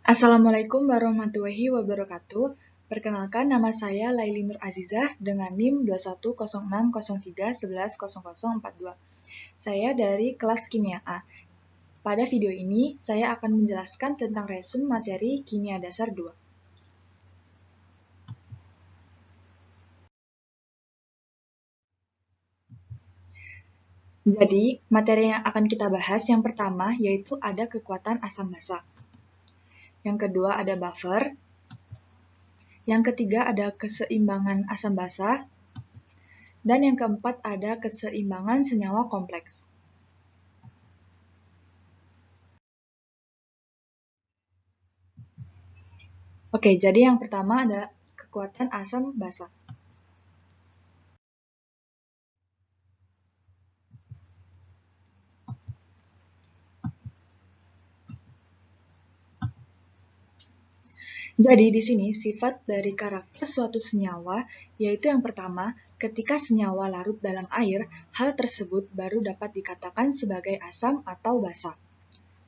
Assalamualaikum warahmatullahi wabarakatuh. Perkenalkan, nama saya Laili Nur Azizah dengan NIM 210603110042. Saya dari kelas Kimia A. Pada video ini, saya akan menjelaskan tentang resun materi Kimia Dasar 2. Jadi, materi yang akan kita bahas yang pertama yaitu ada kekuatan asam basa. Yang kedua ada buffer. Yang ketiga ada keseimbangan asam basa. Dan yang keempat ada keseimbangan senyawa kompleks. Oke, jadi yang pertama ada kekuatan asam basa. Jadi di sini sifat dari karakter suatu senyawa yaitu yang pertama, ketika senyawa larut dalam air, hal tersebut baru dapat dikatakan sebagai asam atau basa.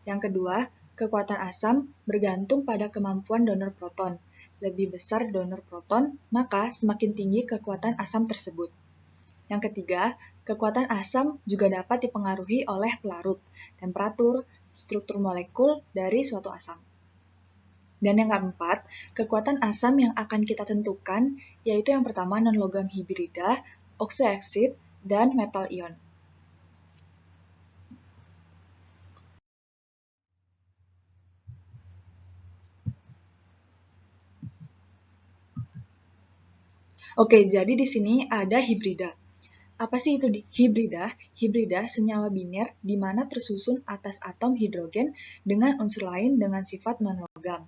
Yang kedua, kekuatan asam bergantung pada kemampuan donor proton. Lebih besar donor proton, maka semakin tinggi kekuatan asam tersebut. Yang ketiga, kekuatan asam juga dapat dipengaruhi oleh pelarut, temperatur, struktur molekul dari suatu asam. Dan yang keempat, kekuatan asam yang akan kita tentukan yaitu yang pertama non-logam hibrida, oksoeksid, dan metal ion. Oke, jadi di sini ada hibrida. Apa sih itu hibrida? Hibrida senyawa biner di mana tersusun atas atom hidrogen dengan unsur lain dengan sifat non-logam.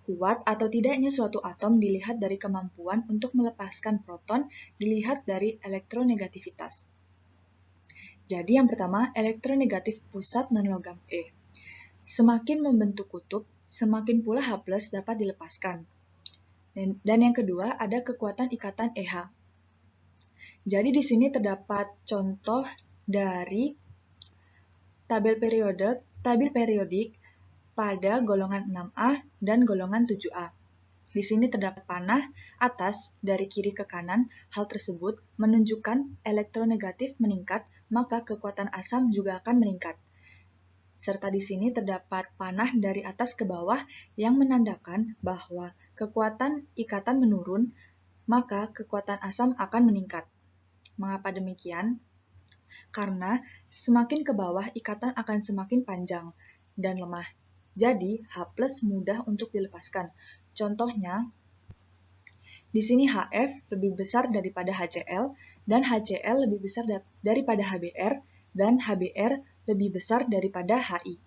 Kuat atau tidaknya suatu atom dilihat dari kemampuan untuk melepaskan proton dilihat dari elektronegativitas. Jadi yang pertama, elektronegatif pusat non-logam E. Semakin membentuk kutub, semakin pula H+ dapat dilepaskan. Dan yang kedua, ada kekuatan ikatan EH. Jadi di sini terdapat contoh dari tabel periodik pada golongan 6A dan golongan 7A. Di sini terdapat panah atas dari kiri ke kanan. Hal tersebut menunjukkan elektronegatif meningkat, maka kekuatan asam juga akan meningkat. Serta di sini terdapat panah dari atas ke bawah yang menandakan bahwa kekuatan ikatan menurun, maka kekuatan asam akan meningkat. Mengapa demikian? Karena semakin ke bawah ikatan akan semakin panjang dan lemah. Jadi H+ mudah untuk dilepaskan. Contohnya, di sini HF lebih besar daripada HCl dan HCl lebih besar daripada HBr dan HBr lebih besar daripada HI.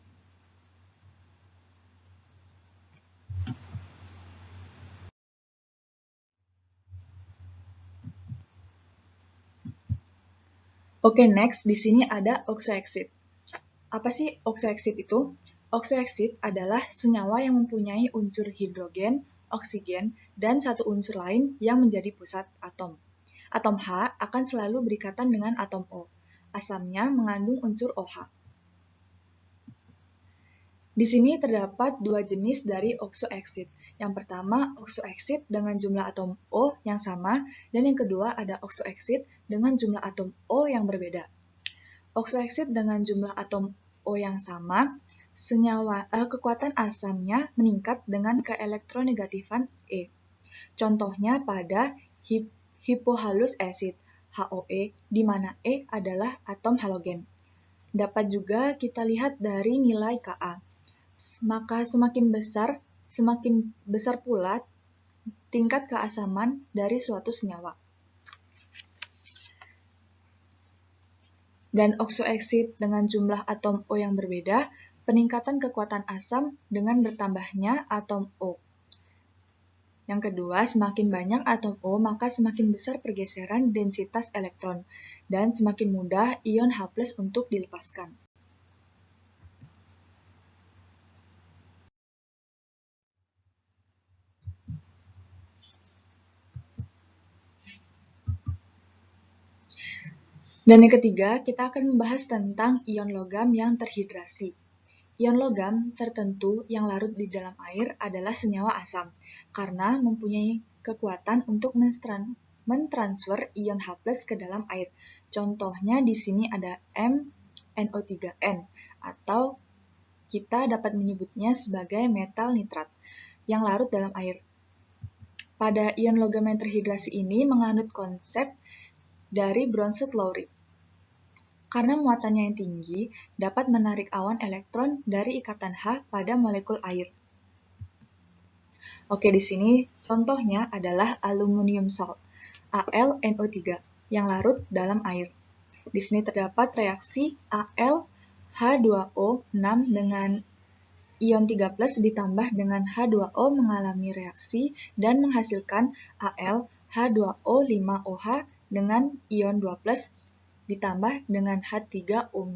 Oke, next di sini ada oksoeksid. Apa sih oksoeksid itu? Oksoeksid adalah senyawa yang mempunyai unsur hidrogen, oksigen, dan satu unsur lain yang menjadi pusat atom. Atom H akan selalu berikatan dengan atom O. Asamnya mengandung unsur OH. Di sini terdapat dua jenis dari oksoeksid. Yang pertama, oksoeksid dengan jumlah atom O yang sama, dan yang kedua ada oksoeksid dengan jumlah atom O yang berbeda. Oksoeksid dengan jumlah atom O yang sama, kekuatan asamnya meningkat dengan keelektronegatifan E. Contohnya pada hipohalus acid, HOE, di mana E adalah atom halogen. Dapat juga kita lihat dari nilai Ka. Maka semakin besar pula tingkat keasaman dari suatu senyawa. Dan oksoeksid dengan jumlah atom O yang berbeda, peningkatan kekuatan asam dengan bertambahnya atom O. Yang kedua, semakin banyak atom O, maka semakin besar pergeseran densitas elektron, dan semakin mudah ion H+ untuk dilepaskan. Dan yang ketiga, kita akan membahas tentang ion logam yang terhidrasi. Ion logam tertentu yang larut di dalam air adalah senyawa asam, karena mempunyai kekuatan untuk mentransfer ion H+ ke dalam air. Contohnya di sini ada MnO3n, atau kita dapat menyebutnya sebagai metal nitrat yang larut dalam air. Pada ion logam yang terhidrasi ini menganut konsep dari Bronsted-Lowry. Karena muatannya yang tinggi, dapat menarik awan elektron dari ikatan H pada molekul air. Oke, di sini contohnya adalah aluminium salt, AlNO3, yang larut dalam air. Di sini terdapat reaksi AlH2O6 dengan ion 3+ ditambah dengan H2O mengalami reaksi dan menghasilkan AlH2O5OH dengan ion 2+ ditambah dengan H3O-.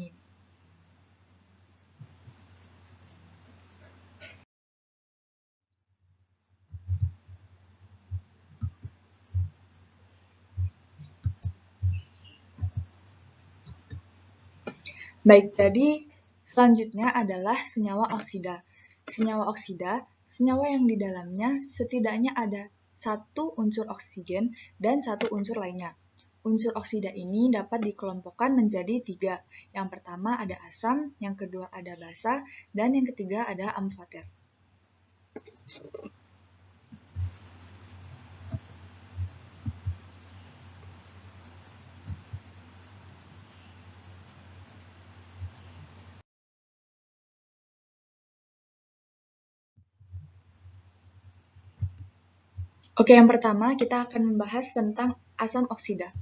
Baik, jadi selanjutnya adalah senyawa oksida. Senyawa oksida, senyawa yang di dalamnya setidaknya ada satu unsur oksigen dan satu unsur lainnya. Unsur oksida ini dapat dikelompokkan menjadi 3. Yang pertama ada asam, yang kedua ada basa, dan yang ketiga ada amfoter. Oke, yang pertama kita akan membahas tentang asam oksida.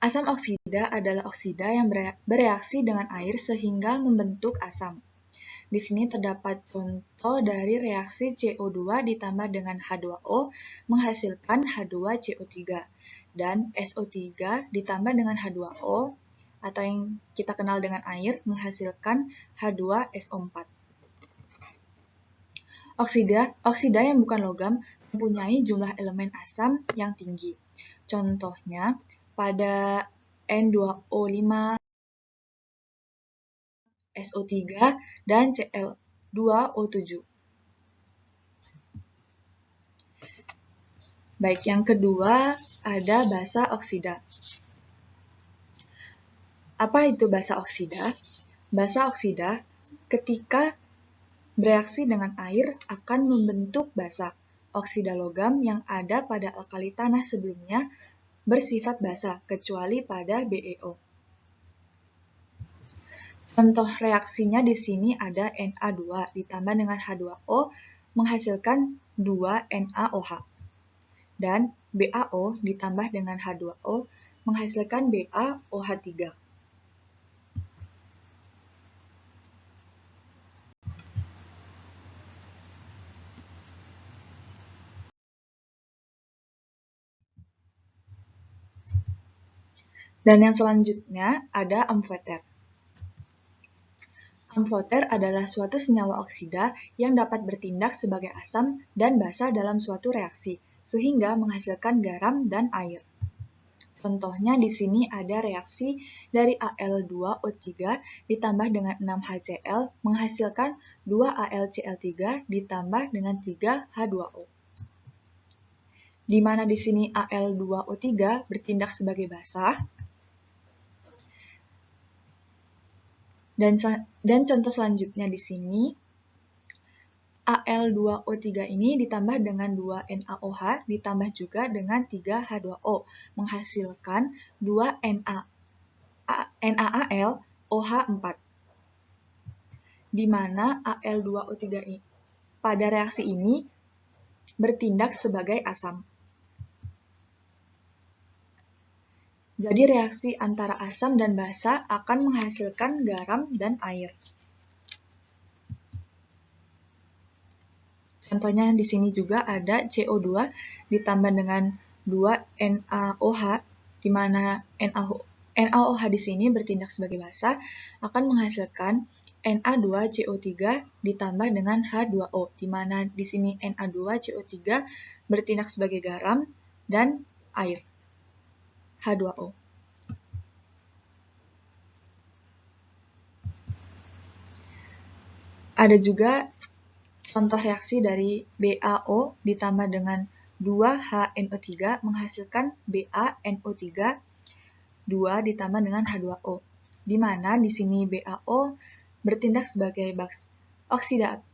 Asam oksida adalah oksida yang bereaksi dengan air sehingga membentuk asam. Di sini terdapat contoh dari reaksi CO2 ditambah dengan H2O menghasilkan H2CO3 dan SO3 ditambah dengan H2O atau yang kita kenal dengan air menghasilkan H2SO4. Oksida yang bukan logam mempunyai jumlah elemen asam yang tinggi. Contohnya pada N2O5, SO3, dan Cl2O7. Baik, yang kedua ada basa oksida. Apa itu basa oksida? Basa oksida ketika bereaksi dengan air akan membentuk basa. Oksida logam yang ada pada alkali tanah sebelumnya bersifat basa, kecuali pada BeO. Contoh reaksinya di sini ada Na2 ditambah dengan H2O menghasilkan 2NaOH. Dan BaO ditambah dengan H2O menghasilkan BaOH3. Dan yang selanjutnya ada amfoter. Amfoter adalah suatu senyawa oksida yang dapat bertindak sebagai asam dan basa dalam suatu reaksi, sehingga menghasilkan garam dan air. Contohnya di sini ada reaksi dari Al2O3 ditambah dengan 6HCl menghasilkan 2AlCl3 ditambah dengan 3H2O. Di mana di sini Al2O3 bertindak sebagai basa. Dan contoh selanjutnya di sini, Al2O3 ini ditambah dengan 2NaOH ditambah juga dengan 3H2O, menghasilkan 2NaAlOH4. Di mana Al2O3 pada reaksi ini bertindak sebagai asam. Jadi reaksi antara asam dan basa akan menghasilkan garam dan air. Contohnya di sini juga ada CO2 ditambah dengan 2NaOH, di mana NaOH di sini bertindak sebagai basa akan menghasilkan Na2CO3 ditambah dengan H2O, di mana di sini Na2CO3 bertindak sebagai garam dan air, H2O. Ada juga contoh reaksi dari BaO ditambah dengan 2HNO3 menghasilkan BaNO3 2 ditambah dengan H2O, di mana di sini BaO bertindak sebagai oksida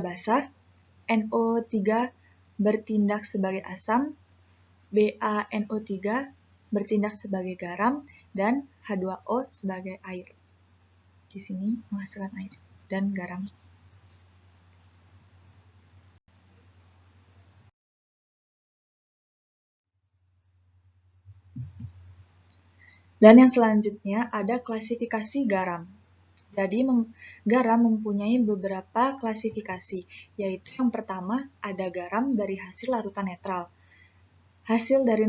basa, NO3 bertindak sebagai asam, BaNO3 bertindak sebagai garam, dan H2O sebagai air. Di sini menghasilkan air dan garam. Dan yang selanjutnya ada klasifikasi garam. Jadi garam mempunyai beberapa klasifikasi, yaitu yang pertama ada garam dari hasil larutan netral. Hasil dari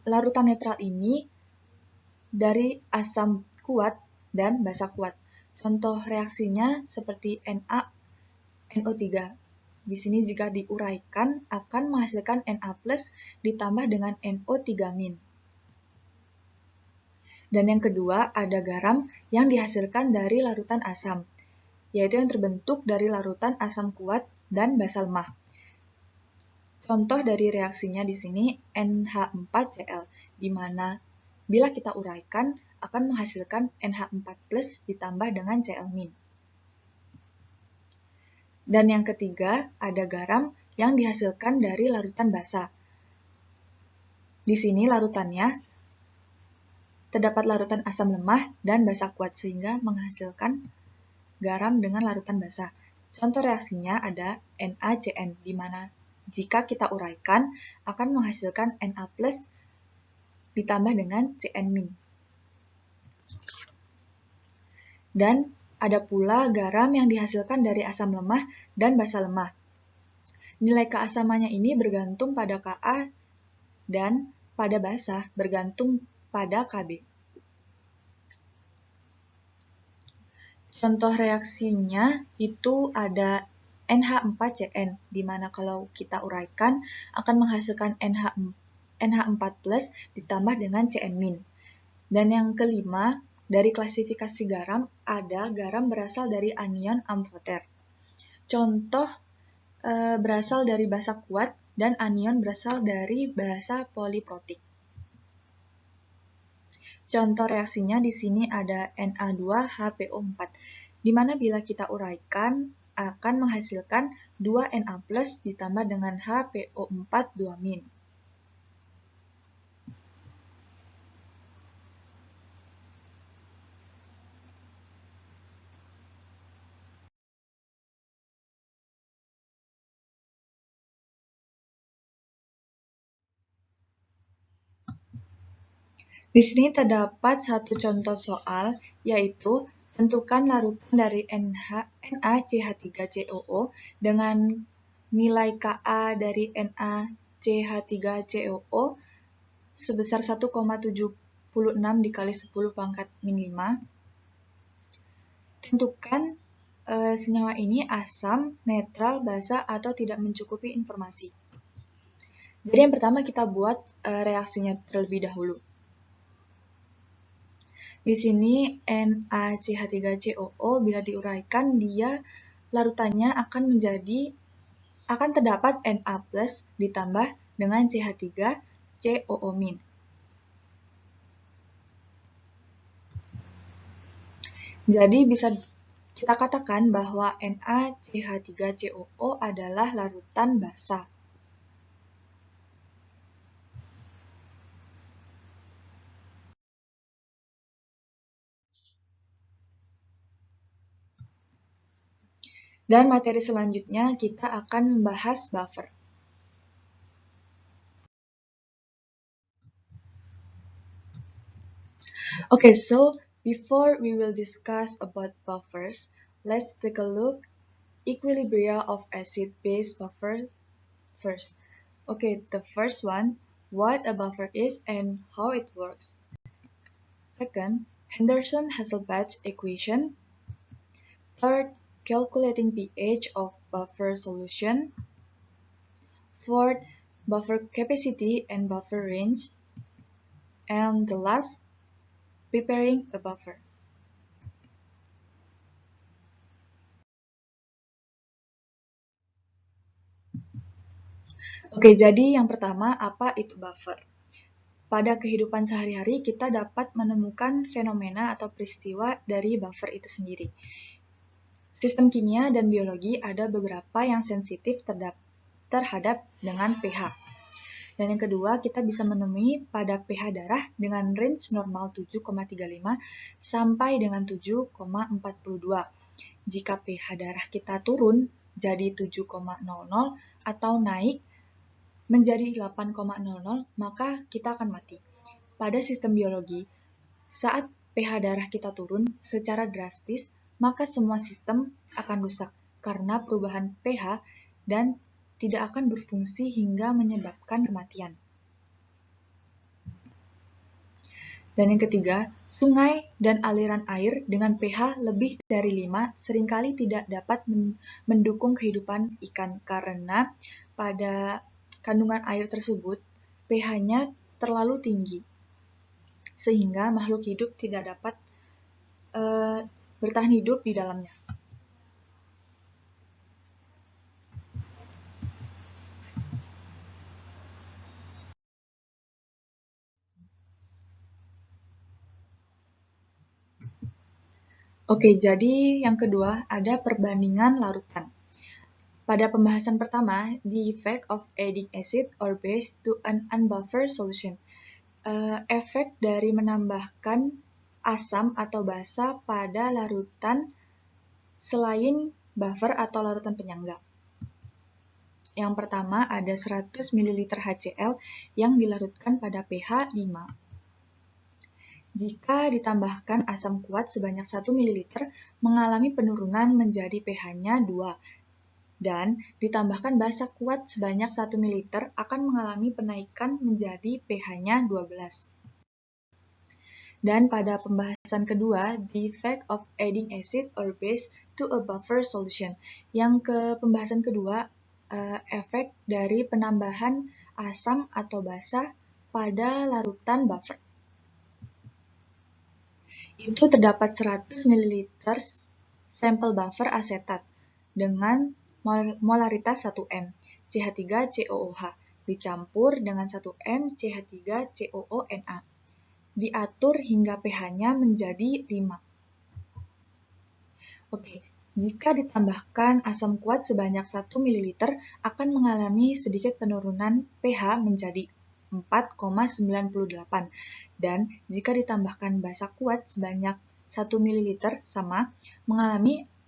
larutan netral ini dari asam kuat dan basa kuat. Contoh reaksinya seperti NaNO3. Di sini jika diuraikan akan menghasilkan Na+ ditambah dengan NO3-. Dan yang kedua ada garam yang dihasilkan dari larutan asam, yaitu yang terbentuk dari larutan asam kuat dan basa lemah. Contoh dari reaksinya di sini NH4Cl, di mana bila kita uraikan akan menghasilkan NH4+ ditambah dengan Cl-. Dan yang ketiga ada garam yang dihasilkan dari larutan basa. Di sini larutannya terdapat larutan asam lemah dan basa kuat sehingga menghasilkan garam dengan larutan basa. Contoh reaksinya ada NaCN, di mana jika kita uraikan akan menghasilkan Na+ ditambah dengan Cn-. Dan ada pula garam yang dihasilkan dari asam lemah dan basa lemah. Nilai keasamannya ini bergantung pada Ka dan pada basa bergantung pada Kb. Contoh reaksinya itu ada NH4Cn, di mana kalau kita uraikan akan menghasilkan NH4+ ditambah dengan Cn-. Dan yang kelima, dari klasifikasi garam, ada garam berasal dari anion amfoter. Contoh berasal dari basa kuat dan anion berasal dari basa poliprotik. Contoh reaksinya di sini ada Na2HPO4, di mana bila kita uraikan akan menghasilkan 2Na+ ditambah dengan HPO4 2-. Di sini terdapat satu contoh soal, yaitu tentukan larutan dari NaCH3COO dengan nilai Ka dari NaCH3COO sebesar 1,76 dikali 10⁻⁵. Tentukan senyawa ini asam, netral, basa, atau tidak mencukupi informasi. Jadi yang pertama kita buat reaksinya terlebih dahulu. Di sini NaCH3COO bila diuraikan dia larutannya akan terdapat Na+ ditambah dengan CH3COO-. Jadi bisa kita katakan bahwa NaCH3COO adalah larutan basa. Dan materi selanjutnya kita akan membahas buffer. Okay, so before we will discuss about buffers, let's take a look equilibria of acid-base buffer first. Okay, the first one, what a buffer is and how it works. Second, Henderson-Hasselbalch equation. Third, calculating pH of buffer solution. Fourth, buffer capacity and buffer range. And the last, preparing a buffer. Oke, jadi yang pertama, apa itu buffer? Pada kehidupan sehari-hari, kita dapat menemukan fenomena atau peristiwa dari buffer itu sendiri. Sistem kimia dan biologi ada beberapa yang sensitif terhadap dengan pH. Dan yang kedua, kita bisa menemui pada pH darah dengan range normal 7,35 sampai dengan 7,42. Jika pH darah kita turun jadi 7,00 atau naik menjadi 8,00, maka kita akan mati. Pada sistem biologi, saat pH darah kita turun secara drastis, maka semua sistem akan rusak karena perubahan pH dan tidak akan berfungsi hingga menyebabkan kematian. Dan yang ketiga, sungai dan aliran air dengan pH lebih dari 5 seringkali tidak dapat mendukung kehidupan ikan karena pada kandungan air tersebut pH-nya terlalu tinggi sehingga makhluk hidup tidak dapat bertahan hidup di dalamnya. Oke, jadi yang kedua ada perbandingan larutan. Pada pembahasan pertama, the effect of adding acid or base to an unbuffered solution. Efek dari menambahkan asam atau basa pada larutan selain buffer atau larutan penyangga. Yang pertama ada 100 ml HCl yang dilarutkan pada pH 5. Jika ditambahkan asam kuat sebanyak 1 ml, mengalami penurunan menjadi pH-nya 2. Dan ditambahkan basa kuat sebanyak 1 ml akan mengalami penaikan menjadi pH-nya 12. Dan pada pembahasan kedua, the effect of adding acid or base to a buffer solution. Yang ke pembahasan kedua, efek dari penambahan asam atau basa pada larutan buffer. Itu terdapat 100 ml sampel buffer asetat dengan molaritas 1M CH3COOH dicampur dengan 1M CH3COONA. Diatur hingga pH-nya menjadi 5. Oke, jika ditambahkan asam kuat sebanyak 1 ml akan mengalami sedikit penurunan pH menjadi 4,98 dan jika ditambahkan basa kuat sebanyak 1 ml sama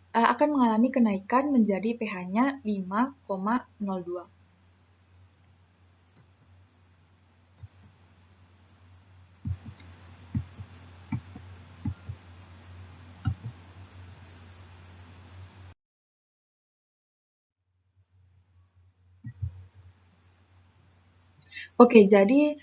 akan mengalami kenaikan menjadi pH-nya 5,02. Oke, jadi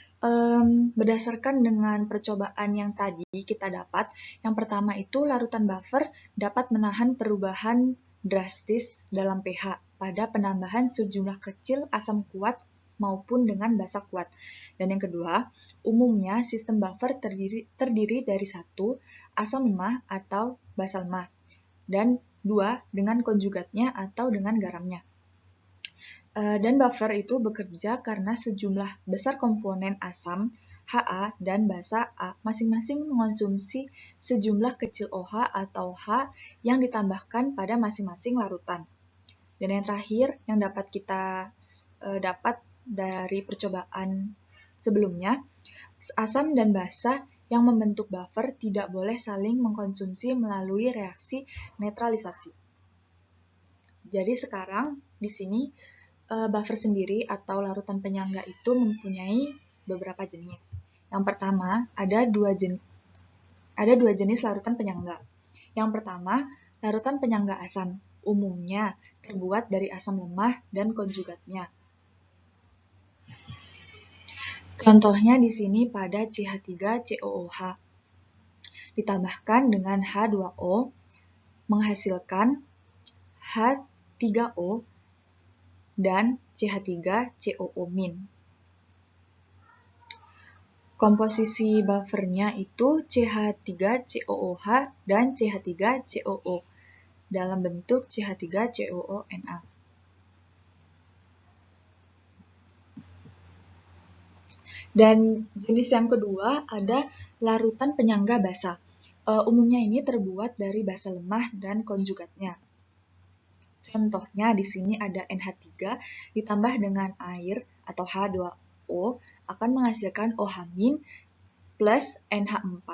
berdasarkan dengan percobaan yang tadi kita dapat, yang pertama itu larutan buffer dapat menahan perubahan drastis dalam pH pada penambahan sejumlah kecil asam kuat maupun dengan basa kuat. Dan yang kedua, umumnya sistem buffer terdiri dari 1, asam lemah atau basa lemah, dan 2, dengan konjugatnya atau dengan garamnya. Dan buffer itu bekerja karena sejumlah besar komponen asam, Ha dan basa A masing-masing mengonsumsi sejumlah kecil OH atau H yang ditambahkan pada masing-masing larutan. Dan yang terakhir yang dapat kita dapat dari percobaan sebelumnya, asam dan basa yang membentuk buffer tidak boleh saling mengkonsumsi melalui reaksi netralisasi. Jadi sekarang di sini buffer sendiri atau larutan penyangga itu mempunyai beberapa jenis. Yang pertama, ada dua jenis larutan penyangga. Yang pertama, larutan penyangga asam. Umumnya terbuat dari asam lemah dan konjugatnya. Contohnya di sini pada CH3COOH. Ditambahkan dengan H2O menghasilkan H3O dan CH3COO-. Komposisi buffernya itu CH3COOH dan CH3COO dalam bentuk CH3COONA. Dan jenis yang kedua ada larutan penyangga basa. Umumnya ini terbuat dari basa lemah dan konjugatnya. Contohnya di sini ada NH3 ditambah dengan air atau H2O akan menghasilkan OH- plus NH4.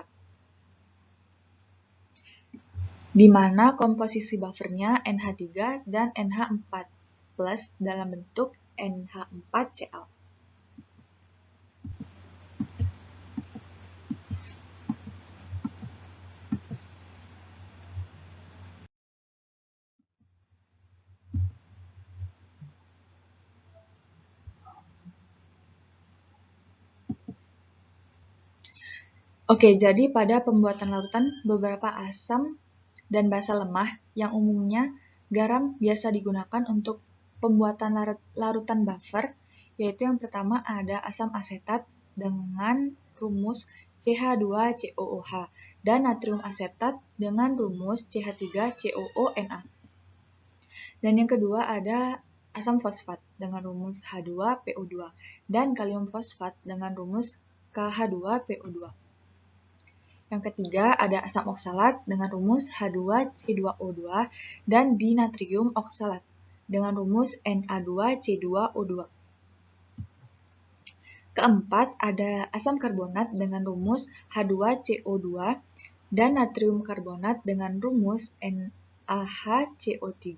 Di mana komposisi buffernya NH3 dan NH4 plus dalam bentuk NH4Cl. Oke, jadi pada pembuatan larutan, beberapa asam dan basa lemah yang umumnya garam biasa digunakan untuk pembuatan larutan buffer, yaitu yang pertama ada asam asetat dengan rumus CH2COOH dan natrium asetat dengan rumus CH3COONa. Dan yang kedua ada asam fosfat dengan rumus H2PO2 dan kalium fosfat dengan rumus KH2PO2. Yang ketiga ada asam oksalat dengan rumus H2C2O2 dan dinatrium oksalat dengan rumus Na2C2O2. Keempat ada asam karbonat dengan rumus H2CO2 dan natrium karbonat dengan rumus NaHCO3.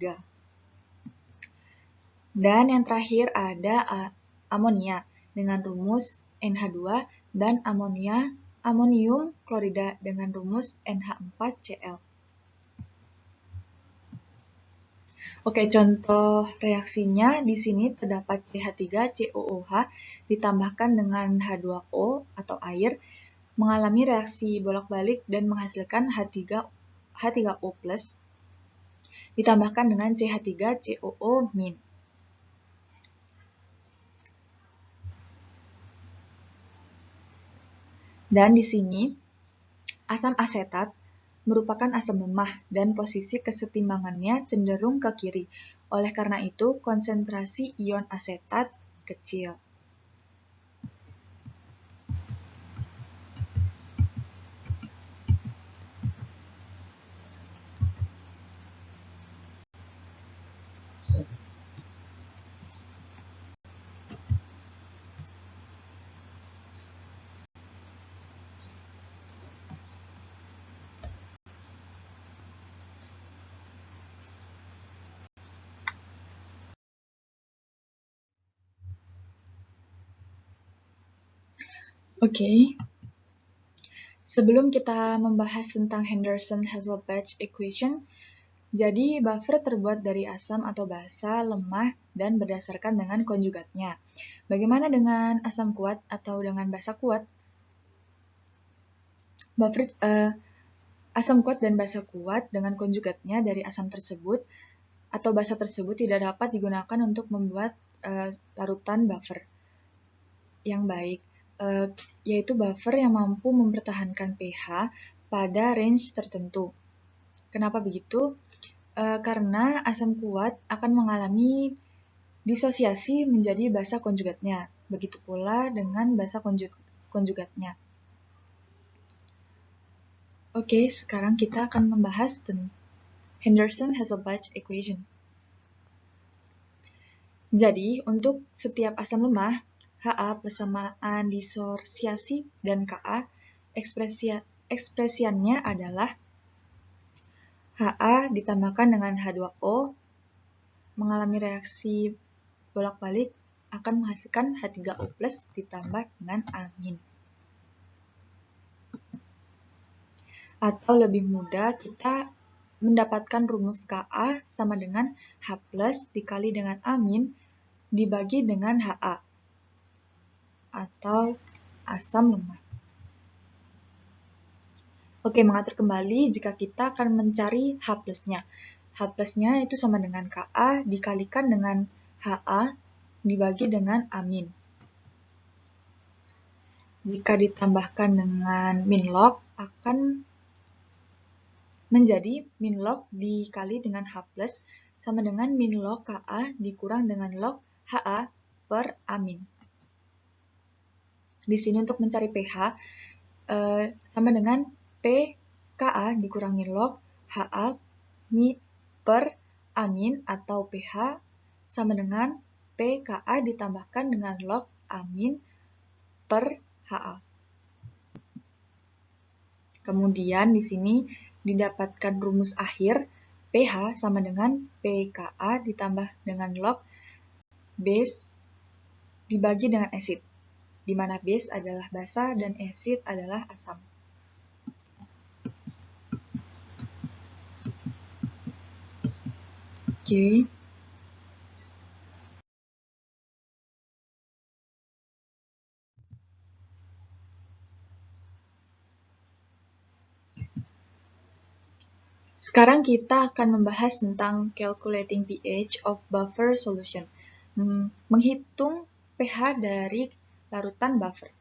Dan yang terakhir ada amonia dengan rumus NH2 dan amonium klorida dengan rumus NH4Cl. Oke, contoh reaksinya di sini terdapat CH3COOH ditambahkan dengan H2O atau air mengalami reaksi bolak-balik dan menghasilkan H3O+ ditambahkan dengan CH3COO-. Dan di sini asam asetat merupakan asam lemah dan posisi kesetimbangannya cenderung ke kiri. Oleh karena itu, konsentrasi ion asetat kecil. Oke. Sebelum kita membahas tentang Henderson-Hasselbalch equation, jadi buffer terbuat dari asam atau basa lemah dan berdasarkan dengan konjugatnya. Bagaimana dengan asam kuat atau dengan basa kuat? Buffer asam kuat dan basa kuat dengan konjugatnya dari asam tersebut atau basa tersebut tidak dapat digunakan untuk membuat larutan buffer yang baik, yaitu buffer yang mampu mempertahankan pH pada range tertentu. Kenapa begitu? Karena asam kuat akan mengalami disosiasi menjadi basa konjugatnya. Begitu pula dengan basa konjugatnya. Oke, sekarang kita akan membahas tentang Henderson-Hasselbalch equation. Jadi, untuk setiap asam lemah, Ha persamaan disosiasi dan Ka, ekspresiannya adalah Ha ditambahkan dengan H2O mengalami reaksi bolak-balik akan menghasilkan H3O+ ditambah dengan amin. Atau lebih mudah, kita mendapatkan rumus Ka sama dengan H+ dikali dengan amin dibagi dengan Ha atau asam lemah. Oke, mengatur kembali jika kita akan mencari H+-nya. H+-nya itu sama dengan Ka dikalikan dengan Ha dibagi dengan amin. Jika ditambahkan dengan min log akan menjadi min log dikali dengan H+ sama dengan min log Ka dikurang dengan log Ha per amin. Di sini untuk mencari pH sama dengan pKa dikurangi log Ha per amin atau pH sama dengan pKa ditambahkan dengan log amin per Ha. Kemudian di sini didapatkan rumus akhir pH sama dengan pKa ditambah dengan log base dibagi dengan asid, di mana base adalah basa dan asid adalah asam. Oke. Sekarang kita akan membahas tentang calculating pH of buffer solution, menghitung pH dari larutan buffer.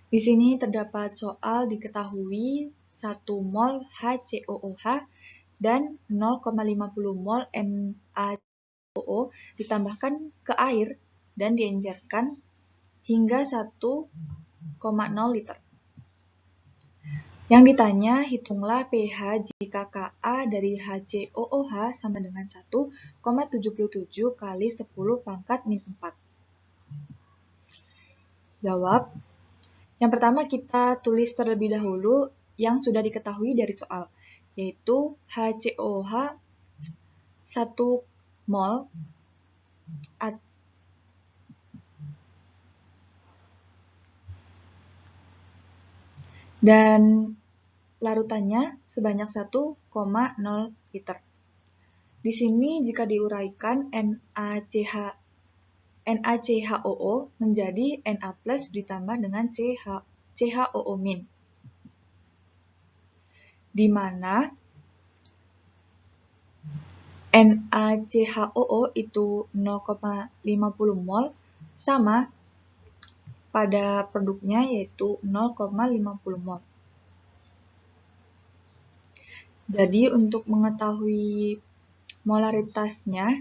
Di sini terdapat soal diketahui 1 mol HCOOH dan 0,50 mol NaCO ditambahkan ke air dan diencerkan hingga 1,0 liter. Yang ditanya, hitunglah pH jika Ka dari HCOOH sama dengan 1,77 kali 10 pangkat min 4. Jawab. Yang pertama kita tulis terlebih dahulu yang sudah diketahui dari soal, yaitu HCOOH 1 mol dan larutannya sebanyak 1,0 liter. Di sini jika diuraikan NaCHOO menjadi Na+ ditambah dengan CHOO-, di mana NaCHOO itu 0,50 mol sama pada produknya yaitu 0,50 mol. Jadi untuk mengetahui molaritasnya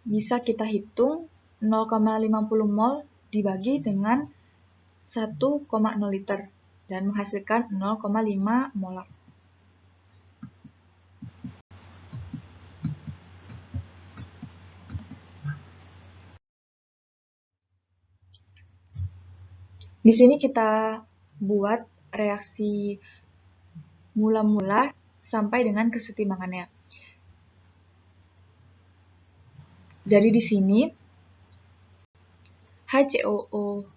bisa kita hitung 0,50 mol dibagi dengan 1,0 liter dan menghasilkan 0,5 molar. Di sini kita buat reaksi mula-mula sampai dengan kesetimbangannya. Jadi di sini HCOOH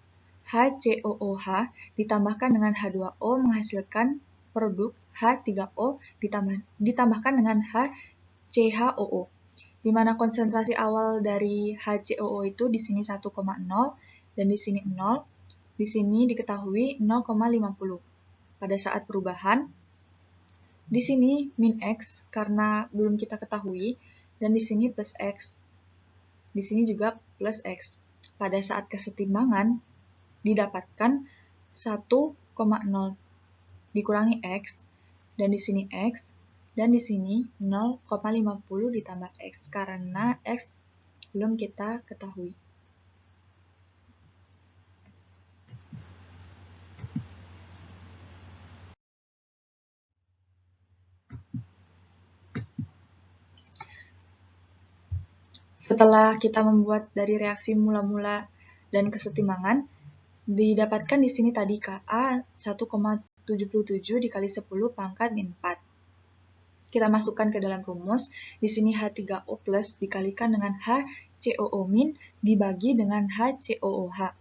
ditambahkan dengan H2O menghasilkan produk H3O ditambahkan dengan HCHOO, di mana konsentrasi awal dari HCOO itu di sini 1,0 dan di sini 0, di sini diketahui 0,50. Pada saat perubahan, di sini min X karena belum kita ketahui, dan di sini plus X. Di sini juga plus X. Pada saat kesetimbangan, didapatkan 1,0 dikurangi X, dan di sini X, dan di sini 0,50 ditambah X, karena X belum kita ketahui. Setelah kita membuat dari reaksi mula-mula dan kesetimbangan, didapatkan di sini tadi Ka 1,77 dikali 10 pangkat min 4. Kita masukkan ke dalam rumus, di sini H3O plus dikalikan dengan HCOO min dibagi dengan HCOOH.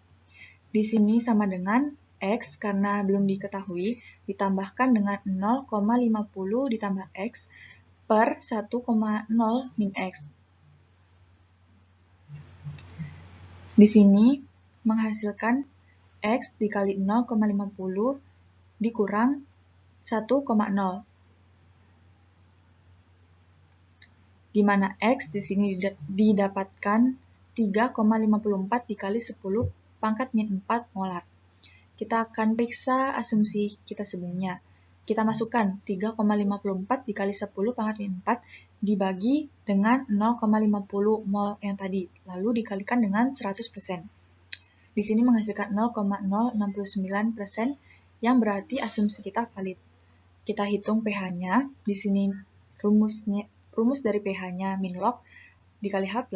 Di sini sama dengan X karena belum diketahui, ditambahkan dengan 0,50 ditambah X per 1,0 min X. Di sini menghasilkan X dikali 0,50 dikurang 1,0. Di mana X di sini didapatkan 3,54 dikali 10 pangkat min 4 molar. Kita akan periksa asumsi kita sebelumnya. Kita masukkan 3,54 dikali 10 pangkat min 4 dibagi dengan 0,50 mol yang tadi, lalu dikalikan dengan 100%. di sini menghasilkan 0,069%, yang berarti asumsi kita valid. Kita hitung pH-nya, di sini rumus dari pH-nya min log dikali H+,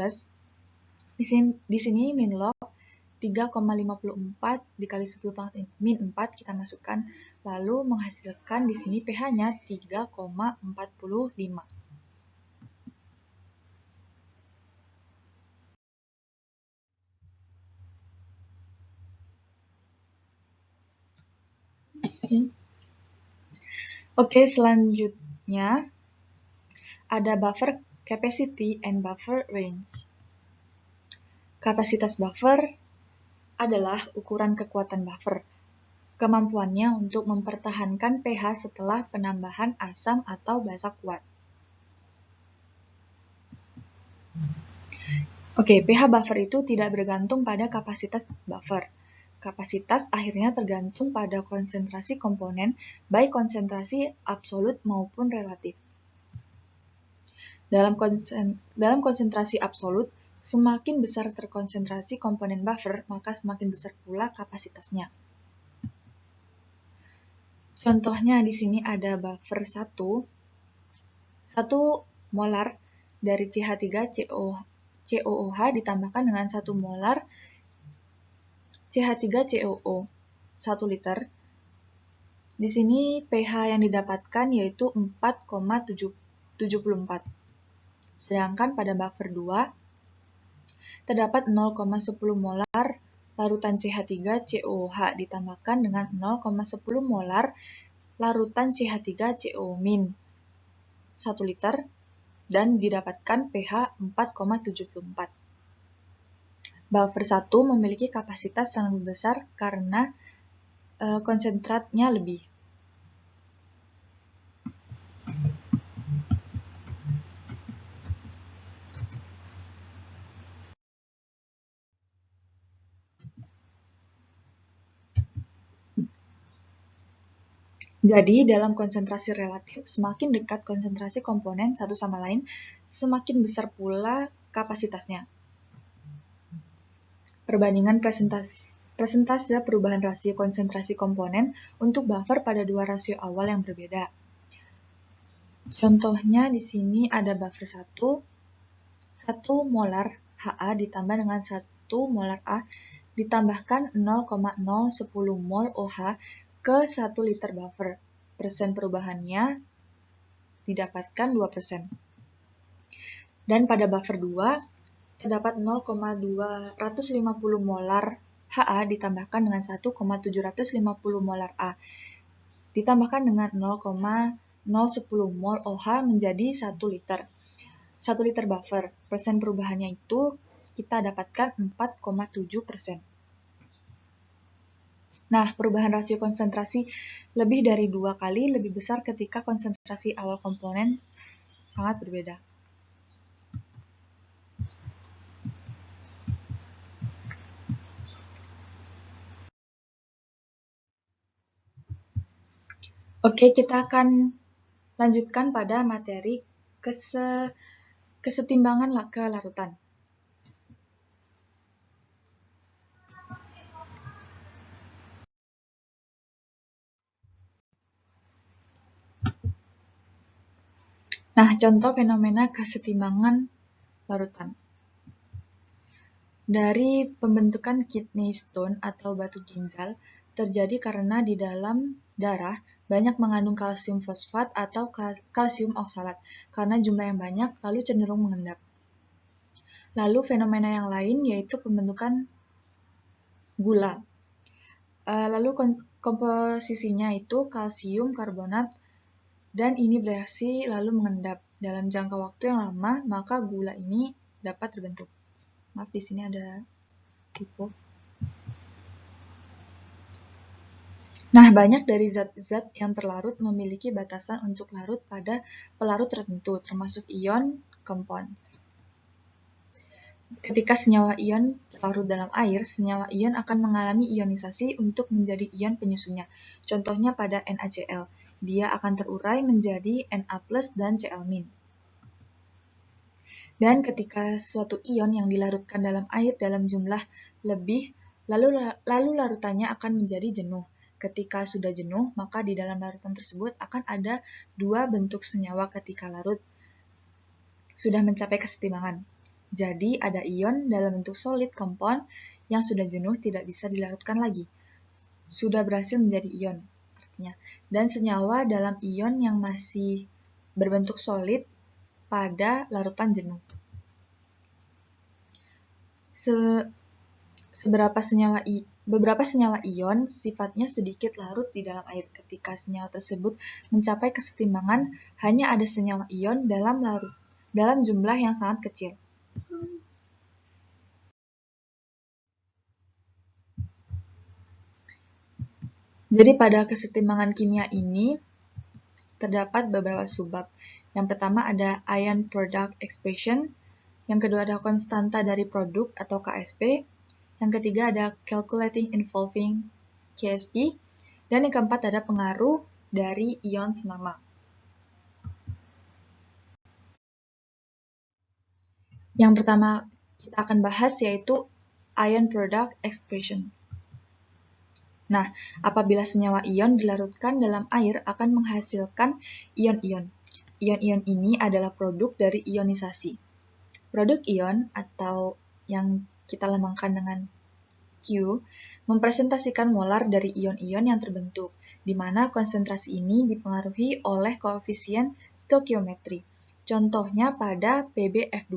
di sini min log 3,54 dikali 10 pangkat min 4 kita masukkan, lalu menghasilkan di sini pH-nya 3,45. Oke, selanjutnya ada buffer capacity and buffer range. Kapasitas buffer adalah ukuran kekuatan buffer. Kemampuannya untuk mempertahankan pH setelah penambahan asam atau basa kuat. Oke, pH buffer itu tidak bergantung pada kapasitas buffer. Kapasitas akhirnya tergantung pada konsentrasi komponen, baik konsentrasi absolut maupun relatif. Dalam konsentrasi absolut, semakin besar terkonsentrasi komponen buffer, maka semakin besar pula kapasitasnya. Contohnya di sini ada buffer 1 molar dari CH3COOH ditambahkan dengan 1 molar CH3COO 1 liter. Di sini pH yang didapatkan yaitu 4,74. Sedangkan pada buffer 2 terdapat 0,10 molar larutan CH3COOH ditambahkan dengan 0,10 molar larutan CH3CO- 1 liter dan didapatkan pH 4,74. Buffer 1 memiliki kapasitas yang lebih besar karena konsentratnya lebih. Jadi, dalam konsentrasi relatif, semakin dekat konsentrasi komponen satu sama lain, semakin besar pula kapasitasnya. Perbandingan persentase perubahan rasio konsentrasi komponen untuk buffer pada dua rasio awal yang berbeda. Contohnya di sini ada buffer 1 molar HA ditambah dengan 1 molar A ditambahkan 0,010 mol OH ke 1 liter buffer. Persen perubahannya didapatkan 2%. Dan pada buffer 2 terdapat 0,250 molar HA ditambahkan dengan 1,750 molar A ditambahkan dengan 0,010 mol OH menjadi 1 liter. 1 liter buffer, persen perubahannya itu kita dapatkan 4,7%. Nah, perubahan rasio konsentrasi lebih dari 2 kali lebih besar ketika konsentrasi awal komponen sangat berbeda. Oke, kita akan lanjutkan pada materi kesetimbangan kelarutan. Nah, contoh fenomena kesetimbangan larutan. Dari pembentukan kidney stone atau batu ginjal terjadi karena di dalam darah banyak mengandung kalsium fosfat atau kalsium oksalat karena jumlah yang banyak lalu cenderung mengendap. Lalu fenomena yang lain yaitu pembentukan gula. Lalu komposisinya itu kalsium karbonat dan ini bereaksi lalu mengendap. Dalam jangka waktu yang lama maka gula ini dapat terbentuk. Maaf, di sini ada typo. Nah, banyak dari zat-zat yang terlarut memiliki batasan untuk larut pada pelarut tertentu, termasuk ion, compound. Ketika senyawa ion larut dalam air, senyawa ion akan mengalami ionisasi untuk menjadi ion penyusunnya. Contohnya pada NaCl, dia akan terurai menjadi Na+ dan Cl-. Dan ketika suatu ion yang dilarutkan dalam air dalam jumlah lebih Lalu larutannya akan menjadi jenuh. Ketika sudah jenuh, maka di dalam larutan tersebut akan ada dua bentuk senyawa ketika larut sudah mencapai kesetimbangan. Jadi ada ion dalam bentuk solid compound yang sudah jenuh tidak bisa dilarutkan lagi. Sudah berhasil menjadi ion artinya. Dan senyawa dalam ion yang masih berbentuk solid pada larutan jenuh. Beberapa senyawa ion sifatnya sedikit larut di dalam air. Ketika senyawa tersebut mencapai kesetimbangan, hanya ada senyawa ion dalam jumlah yang sangat kecil. Jadi pada kesetimbangan kimia ini terdapat beberapa subbab. Yang pertama ada ion product expression, yang kedua ada konstanta dari produk atau KSP, yang ketiga ada calculating involving KSP, dan yang keempat ada pengaruh dari ion senama. Yang pertama kita akan bahas yaitu ion product expression. Nah, apabila senyawa ion dilarutkan dalam air akan menghasilkan ion-ion. Ion-ion ini adalah produk dari ionisasi. Produk ion atau yang kita lambangkan dengan Q mempresentasikan molar dari ion-ion yang terbentuk, di mana konsentrasi ini dipengaruhi oleh koefisien stoikiometri. Contohnya pada PbF2.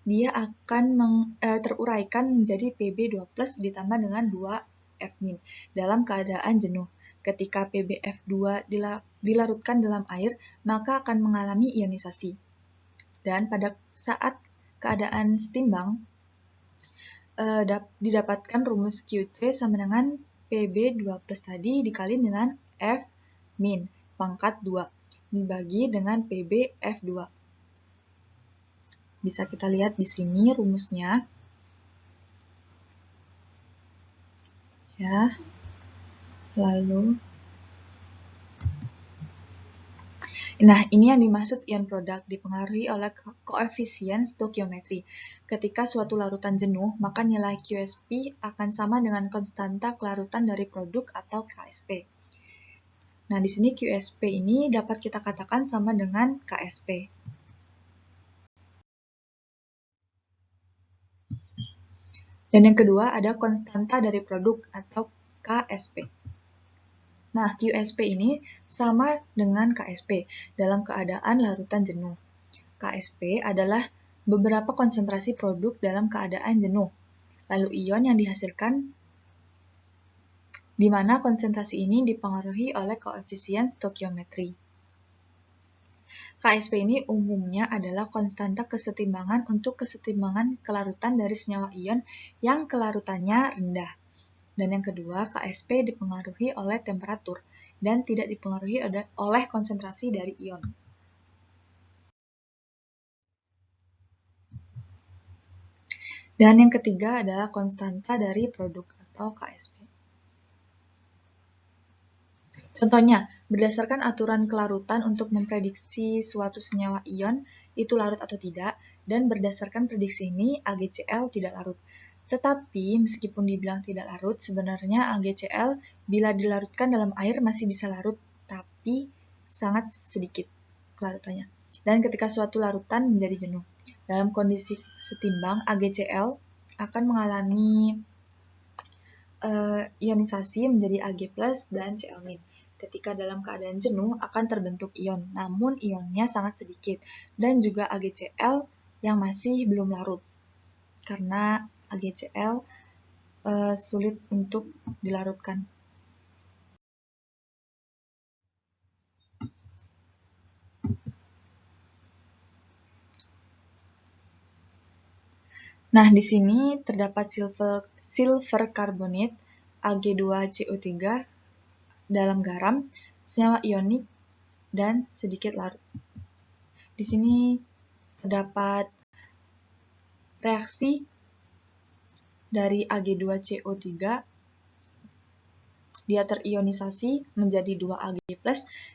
Dia akan teruraikan menjadi Pb2+ ditambah dengan 2F- dalam keadaan jenuh. Ketika PbF2 dilarutkan dalam air, maka akan mengalami ionisasi. Dan pada saat keadaan setimbang, didapatkan rumus Q3 sama dengan Pb2+ tadi dikali dengan F min pangkat 2 dibagi dengan PbF2. Bisa kita lihat di sini rumusnya. Ya. Lalu nah, ini yang dimaksud ion produk dipengaruhi oleh koefisien stoikiometri. Ketika suatu larutan jenuh, maka nilai QSP akan sama dengan konstanta kelarutan dari produk atau KSP. Nah, di sini QSP ini dapat kita katakan sama dengan KSP. Dan yang kedua ada konstanta dari produk atau KSP. Nah, QSP ini sama dengan KSP dalam keadaan larutan jenuh. KSP adalah beberapa konsentrasi produk dalam keadaan jenuh. Lalu ion yang dihasilkan di mana konsentrasi ini dipengaruhi oleh koefisien stoikiometri. KSP ini umumnya adalah konstanta kesetimbangan untuk kesetimbangan kelarutan dari senyawa ion yang kelarutannya rendah. Dan yang kedua, KSP dipengaruhi oleh temperatur dan tidak dipengaruhi oleh konsentrasi dari ion. Dan yang ketiga adalah konstanta dari produk atau KSP. Contohnya, berdasarkan aturan kelarutan untuk memprediksi suatu senyawa ion itu larut atau tidak, dan berdasarkan prediksi ini AgCl tidak larut. Tetapi meskipun dibilang tidak larut, sebenarnya AgCl bila dilarutkan dalam air masih bisa larut, tapi sangat sedikit kelarutannya. Dan ketika suatu larutan menjadi jenuh, dalam kondisi setimbang AgCl akan mengalami ionisasi menjadi Ag+ dan Cl-. Ketika dalam keadaan jenuh akan terbentuk ion, namun ionnya sangat sedikit, dan juga AgCl yang masih belum larut, karena AgCl sulit untuk dilarutkan. Nah, di sini terdapat silver carbonate, Ag2CO3 dalam garam, senyawa ionik, dan sedikit larut. Di sini terdapat reaksi dari Ag2CO3, dia terionisasi menjadi 2Ag+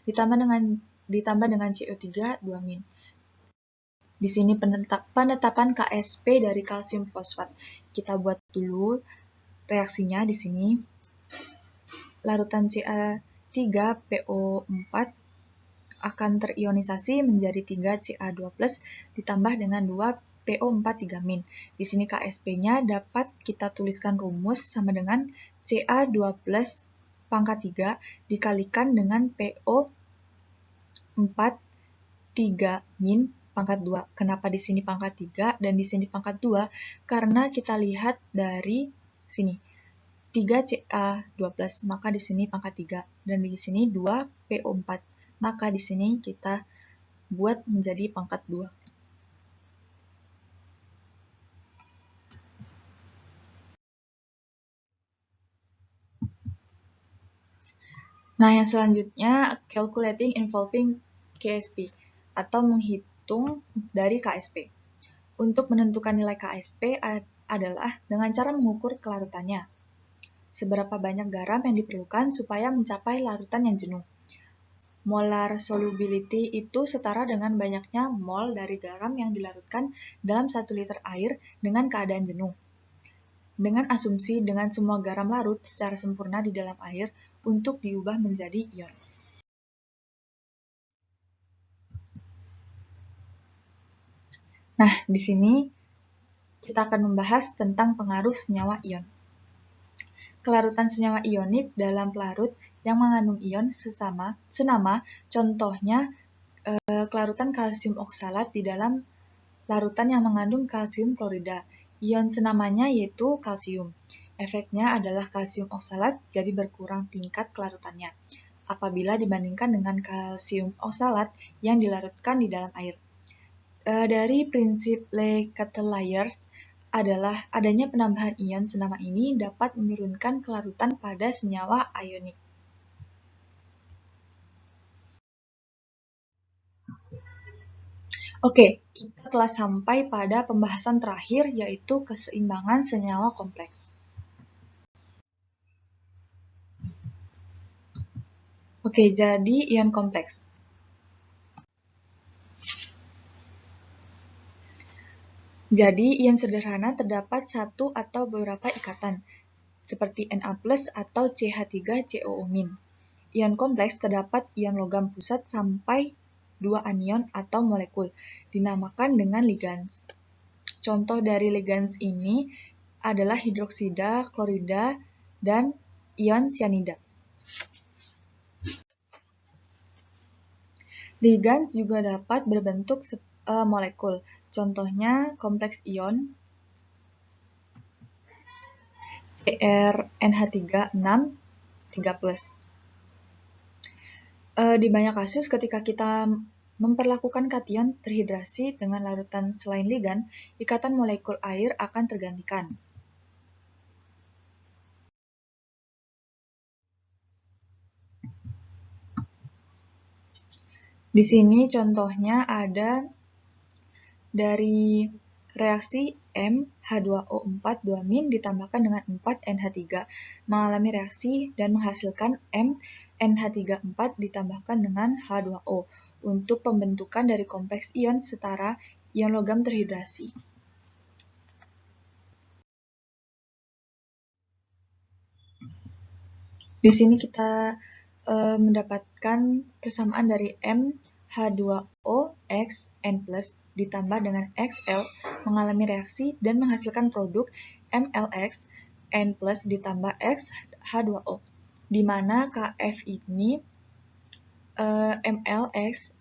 ditambah dengan CO3 2-. Di sini penetapan KSP dari kalsium fosfat. Kita buat dulu reaksinya di sini, larutan Ca3PO4 akan terionisasi menjadi 3Ca2+ ditambah dengan 2PO4 3-. Di sini KSP-nya dapat kita tuliskan rumus sama dengan Ca2+ pangkat 3 dikalikan dengan PO4 3- pangkat 2. Kenapa di sini pangkat 3 dan di sini pangkat 2? Karena kita lihat dari sini. 3Ca2+, maka di sini pangkat 3. Dan di sini 2PO4. Maka di sini kita buat menjadi pangkat 2. Nah, yang selanjutnya, calculating involving KSP, atau menghitung dari KSP. Untuk menentukan nilai KSP adalah dengan cara mengukur kelarutannya. Seberapa banyak garam yang diperlukan supaya mencapai larutan yang jenuh. Molar solubility itu setara dengan banyaknya mol dari garam yang dilarutkan dalam 1 liter air dengan keadaan jenuh. Dengan asumsi dengan semua garam larut secara sempurna di dalam air untuk diubah menjadi ion. Nah, di sini kita akan membahas tentang pengaruh senyawa ion. Kelarutan senyawa ionik dalam pelarut yang mengandung ion senama, contohnya kelarutan kalsium oksalat di dalam larutan yang mengandung kalsium klorida. Ion senamanya yaitu kalsium. Efeknya adalah kalsium oksalat jadi berkurang tingkat kelarutannya apabila dibandingkan dengan kalsium oksalat yang dilarutkan di dalam air. Dari prinsip Le-Chatelier adalah adanya penambahan ion senama ini dapat menurunkan kelarutan pada senyawa ionik. Oke, kita telah sampai pada pembahasan terakhir, yaitu keseimbangan senyawa kompleks. Oke, jadi ion kompleks. Jadi, ion sederhana terdapat satu atau beberapa ikatan, seperti Na+ atau CH3COO-. Ion kompleks terdapat ion logam pusat sampai 2 anion atau molekul, dinamakan dengan ligands. Contoh dari ligands ini adalah hidroksida, klorida, dan ion sianida. Ligands juga dapat berbentuk molekul. Contohnya kompleks ion CrNH3 6 3+. Di banyak kasus ketika kita memperlakukan kation terhidrasi dengan larutan selain ligan, ikatan molekul air akan tergantikan. Di sini contohnya ada dari reaksi MH2O4 ditambahkan dengan 4NH3 mengalami reaksi dan menghasilkan MNH3 ditambahkan dengan H2O untuk pembentukan dari kompleks ion setara ion logam terhidrasi. Di sini kita mendapatkan persamaan dari MH2O X N+ ditambah dengan XL mengalami reaksi dan menghasilkan produk MLX N+ ditambah X H2O, di mana Kf ini MLX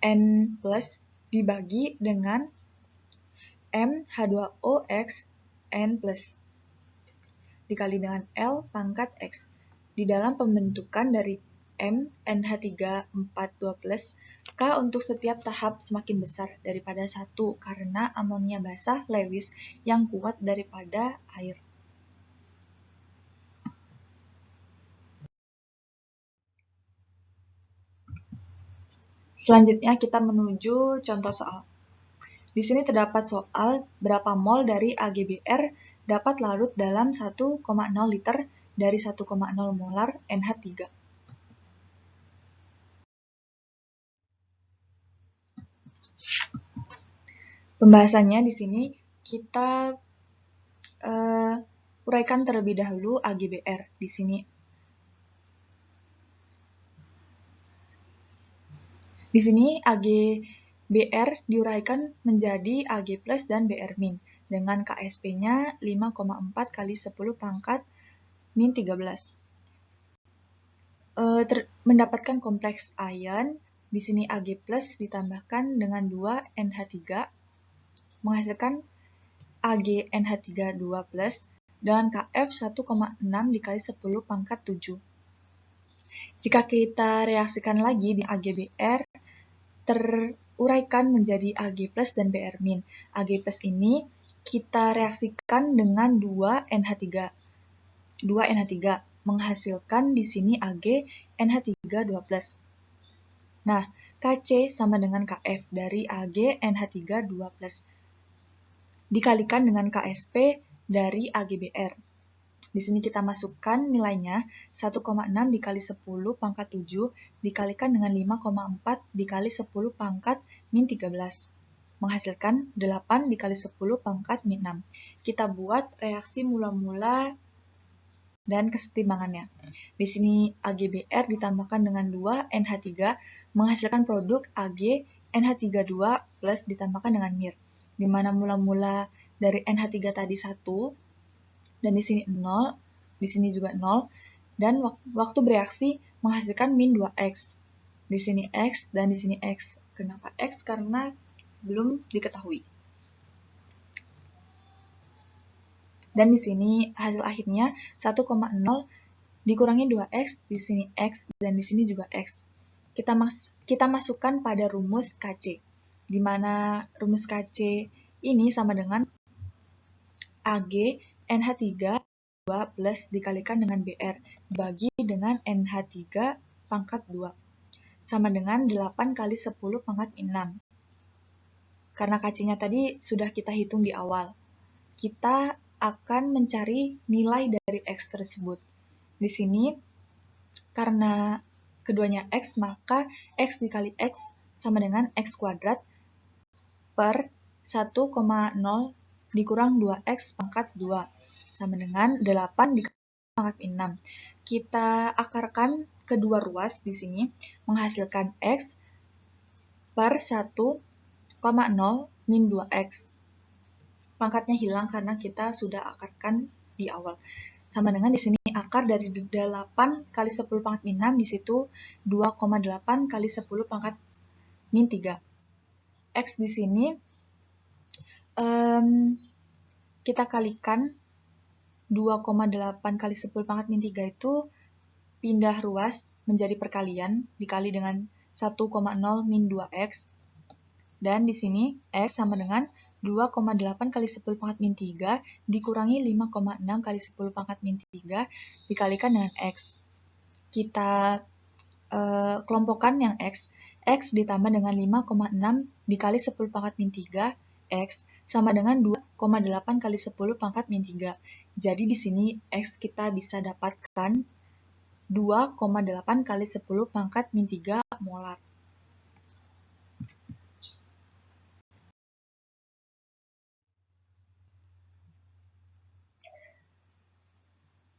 N+ dibagi dengan MH2OX N+ dikali dengan L pangkat X. Di dalam pembentukan dari MNH3 4 2+, K untuk setiap tahap semakin besar daripada 1 karena amonia basah Lewis yang kuat daripada air. Selanjutnya kita menuju contoh soal. Di sini terdapat soal berapa mol dari AgBr dapat larut dalam 1,0 liter dari 1,0 molar NH3. Pembahasannya di sini kita uraikan terlebih dahulu AgBr di sini. Di sini AgBr diuraikan menjadi Ag plus dan Br min dengan KSP-nya 5,4 kali 10 pangkat min 13. Mendapatkan kompleks ion, di sini Ag plus ditambahkan dengan 2 NH3 menghasilkan AgNH3 2 plus dengan Kf 1,6 dikali 10 pangkat 7. Jika kita reaksikan lagi di AgBr, teruraikan menjadi Ag plus dan Br min. Ag plus ini kita reaksikan dengan 2 NH3 menghasilkan di sini Ag NH3 2 plus. Nah, Kc sama dengan Kf dari Ag NH3 2 plus dikalikan dengan Ksp dari AgBr. Di sini kita masukkan nilainya 1,6 dikali 10 pangkat 7 dikalikan dengan 5,4 dikali 10 pangkat min 13. Menghasilkan 8 dikali 10 pangkat min 6. Kita buat reaksi mula-mula dan kesetimbangannya. Di sini AgBr ditambahkan dengan 2 NH3 menghasilkan produk Ag NH3 2 plus ditambahkan dengan Mir. Di mana mula-mula dari NH3 tadi 1 dan di sini 0, di sini juga 0 dan waktu bereaksi menghasilkan min 2x. Di sini x dan di sini x. Kenapa x? Karena belum diketahui. Dan di sini hasil akhirnya 1,0 dikurangi 2x, di sini x dan di sini juga x. Kita masukkan pada rumus Kc, di mana rumus Kc ini sama dengan Ag NH3 2 plus dikalikan dengan Br bagi dengan NH3 pangkat 2 sama dengan 8 kali 10 pangkat 6. Karena Kc-nya tadi sudah kita hitung di awal. Kita akan mencari nilai dari X tersebut. Di sini, karena keduanya X, maka X dikali X sama dengan X kuadrat per 1,0 dikurang 2X pangkat 2 sama dengan 8 dikali pangkat 6. Kita akarkan kedua ruas di sini menghasilkan X per 1,0 min 2X. Pangkatnya hilang karena kita sudah akarkan di awal. Sama dengan di sini akar dari 8 kali 10 pangkat min 6, di situ 2,8 kali 10 pangkat min 3. X di sini kita kalikan 2,8 kali 10 pangkat min 3 itu pindah ruas menjadi perkalian dikali dengan 1,0 min 2x. Dan di sini x sama dengan 2,8 kali 10 pangkat min 3 dikurangi 5,6 kali 10 pangkat min 3 dikalikan dengan x. Kita kelompokkan yang x ditambah dengan 5,6 dikali 10 pangkat min 3, x sama dengan 2,8 kali 10 pangkat min 3. Jadi di sini x kita bisa dapatkan 2,8 kali 10 pangkat min 3 molar.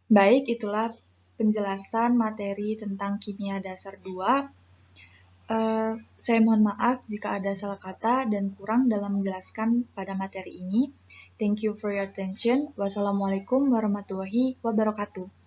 Baik, itulah penjelasan materi tentang kimia dasar 2. Saya mohon maaf jika ada salah kata dan kurang dalam menjelaskan pada materi ini. Thank you for your attention. Wassalamualaikum warahmatullahi wabarakatuh.